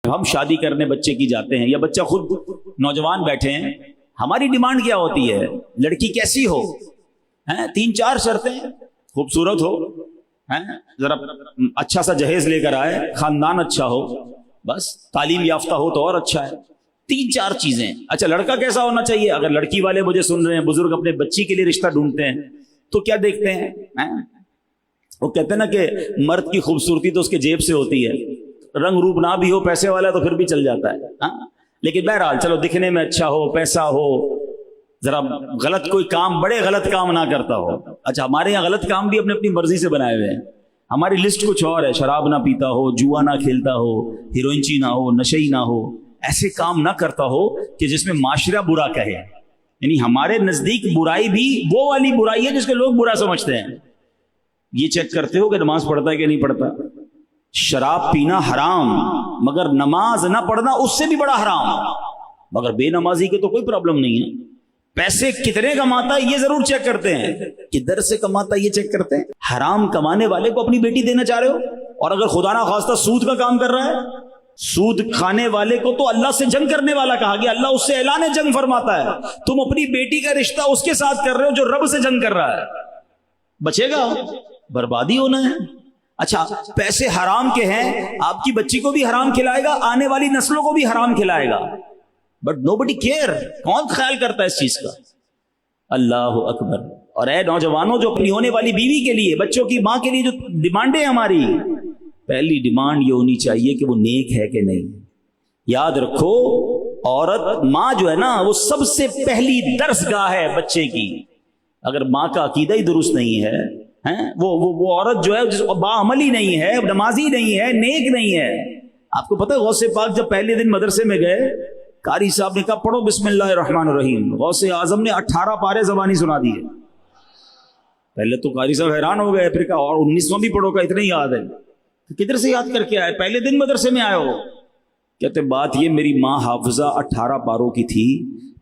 ہم شادی کرنے بچے کی جاتے ہیں یا بچہ خود نوجوان بیٹھے ہیں، ہماری ڈیمانڈ کیا ہوتی ہے؟ لڑکی کیسی ہو؟ 3-4 شرطیں، خوبصورت ہو، ذرا اچھا سا جہیز لے کر آئے، خاندان اچھا ہو، بس تعلیم یافتہ ہو تو اور اچھا ہے، 3-4 چیزیں۔ اچھا لڑکا کیسا ہونا چاہیے؟ اگر لڑکی والے مجھے سن رہے ہیں، بزرگ اپنے بچی کے لیے رشتہ ڈھونڈتے ہیں تو کیا دیکھتے ہیں؟ وہ کہتے ہیں نا کہ مرد کی خوبصورتی تو اس کے جیب سے ہوتی ہے، رنگ روپ نہ بھی ہو، پیسے والا تو پھر بھی چل جاتا ہے، لیکن بہرحال چلو دکھنے میں اچھا ہو، پیسہ ہو، ذرا غلط کوئی کام، بڑے غلط کام نہ کرتا ہو۔ اچھا ہمارے یہاں غلط کام بھی اپنی مرضی سے بنائے ہوئے ہیں، ہماری لسٹ کچھ اور ہے، شراب نہ پیتا ہو، جوا نہ کھیلتا ہو، ہیروئنچی نہ ہو، نشئی نہ ہو، ایسے کام نہ کرتا ہو کہ جس میں معاشرہ برا کہے۔ یعنی ہمارے نزدیک برائی بھی وہ والی برائی ہے جس کو لوگ برا سمجھتے ہیں۔ یہ چیک کرتے ہو کہ نماز پڑھتا ہے کہ نہیں پڑھتا؟ شراب پینا حرام، مگر نماز نہ پڑھنا اس سے بھی بڑا حرام، مگر بے نمازی کے تو کوئی پرابلم نہیں ہے۔ پیسے کتنے کماتا ہے یہ ضرور چیک کرتے ہیں، کدھر سے کماتا ہے یہ چیک کرتے ہیں۔ حرام کمانے والے کو اپنی بیٹی دینا چاہ رہے ہو، اور اگر خدا نہ خواستہ سود کا کام کر رہا ہے، سود کھانے والے کو تو اللہ سے جنگ کرنے والا کہا گیا، اللہ اس سے اعلان جنگ فرماتا ہے۔ تم اپنی بیٹی کا رشتہ اس کے ساتھ کر رہے ہو جو رب سے جنگ کر رہا ہے، بچے گا، بربادی ہونا ہے۔ اچھا پیسے حرام کے ہیں، آپ کی بچی کو بھی حرام کھلائے گا، آنے والی نسلوں کو بھی حرام کھلائے گا، بٹ نوبڈی کیئر، کون خیال کرتا ہے اس چیز کا؟ اللہ اکبر۔ اور اے نوجوانوں جو اپنی ہونے والی بیوی کے لیے، بچوں کی ماں کے لیے جو ڈیمانڈیں ہماری، پہلی ڈیمانڈ یہ ہونی چاہیے کہ وہ نیک ہے کہ نہیں۔ یاد رکھو عورت، ماں جو ہے نا وہ سب سے پہلی درس گاہ ہے بچے کی۔ اگر ماں کا عقیدہ ہی درست نہیں ہے، وہ عورت جو ہے جس باعمل ہی نہیں ہے، نمازی نہیں ہے، نیک نہیں ہے۔ آپ کو پتہ ہے غوث پاک جب پہلے دن مدرسے میں گئے، قاری صاحب نے کہا پڑھو بسم اللہ الرحمن الرحیم، غوث اعظم نے 18 پارے زبانی سنا دیے۔ پہلے تو قاری صاحب حیران ہو گئے، پھر کہا اور 19واں بھی پڑھو، کا اتنا ہی یاد ہے؟ کدھر سے یاد کر کے آئے؟ پہلے دن مدرسے میں آئے ہو؟ کہتے بات یہ میری ماں حافظہ 18 پاروں کی تھی،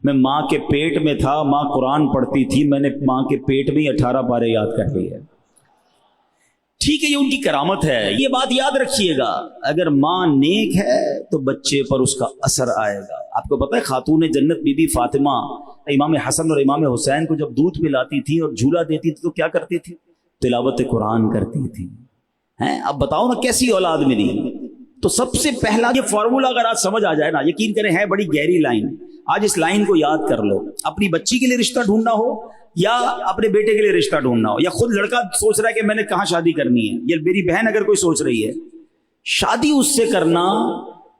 میں ماں کے پیٹ میں تھا، ماں قرآن پڑھتی تھی، میں نے ماں کے پیٹ میں ہی 18 پارے یاد کر لی ہے۔ ٹھیک ہے یہ ان کی کرامت ہے، یہ بات یاد رکھیے گا، اگر ماں نیک ہے تو بچے پر اس کا اثر آئے گا۔ آپ کو پتہ ہے خاتون جنت بی بی فاطمہ امام حسن اور امام حسین کو جب دودھ پلاتی تھی اور جھولا دیتی تھی تو کیا کرتی تھی؟ تلاوت قرآن کرتی تھی۔ اب بتاؤ نا کیسی اولاد ملی؟ تو سب سے پہلا یہ فارمولا اگر آج سمجھ آ جائے نا، یقین کریں ہے بڑی گہری لائن، آج اس لائن کو یاد کر لو۔ اپنی بچی کے لیے رشتہ ڈھونڈنا ہو یا اپنے بیٹے کے لیے رشتہ ڈھونڈنا ہو، یا خود لڑکا سوچ رہا ہے کہ میں نے کہاں شادی کرنی ہے، یا میری بہن اگر کوئی سوچ رہی ہے، شادی اس سے کرنا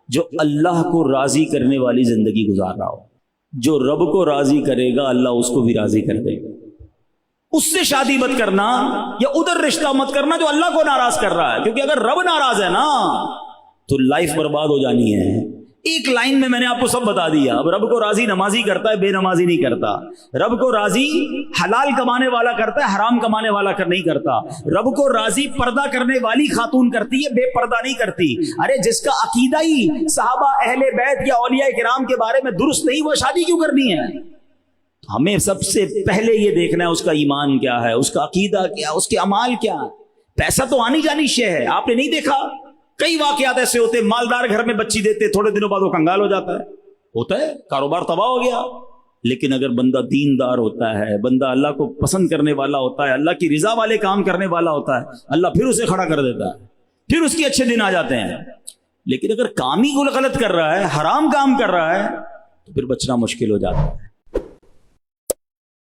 جو اللہ کو راضی کرنے والی زندگی گزار رہا ہو۔ جو رب کو راضی کرے گا اللہ اس کو بھی راضی کر دے گا۔ اس سے شادی مت کرنا، یا ادھر رشتہ مت کرنا جو اللہ کو ناراض کر رہا ہے، کیونکہ اگر رب ناراض ہے نا تو لائف برباد ہو جانی ہے۔ ایک لائن میں نے آپ کو سب بتا دیا۔ اب رب کو راضی نمازی کرتا ہے، بے نمازی نہیں کرتا۔ رب کو راضی حلال کمانے والا کرتا ہے، حرام کمانے والا نہیں کرتا۔ رب کو راضی پردہ کرنے والی خاتون کرتی ہے، بے پردہ نہیں کرتی۔ ارے جس کا عقیدہ ہی صحابہ اہل بیت یا اولیاء کرام کے بارے میں درست نہیں، وہ شادی کیوں کرنی ہے؟ ہمیں سب سے پہلے یہ دیکھنا ہے اس کا ایمان کیا ہے، اس کا عقیدہ کیا، اس کے اعمال کیا۔ پیسہ تو آنی جانی شے ہے، آپ نے نہیں دیکھا کئی واقعات ایسے ہوتے، مالدار گھر میں بچی دیتے، تھوڑے دنوں بعد وہ کنگال ہو جاتا ہے، ہوتا ہے، کاروبار تباہ ہو گیا۔ لیکن اگر بندہ دیندار ہوتا ہے، بندہ اللہ کو پسند کرنے والا ہوتا ہے، اللہ کی رضا والے کام کرنے والا ہوتا ہے، اللہ پھر اسے کھڑا کر دیتا ہے، پھر اس کے اچھے دن آ جاتے ہیں۔ لیکن اگر کام ہی غلط کر رہا ہے، حرام کام کر رہا ہے، تو پھر بچنا مشکل ہو جاتا ہے۔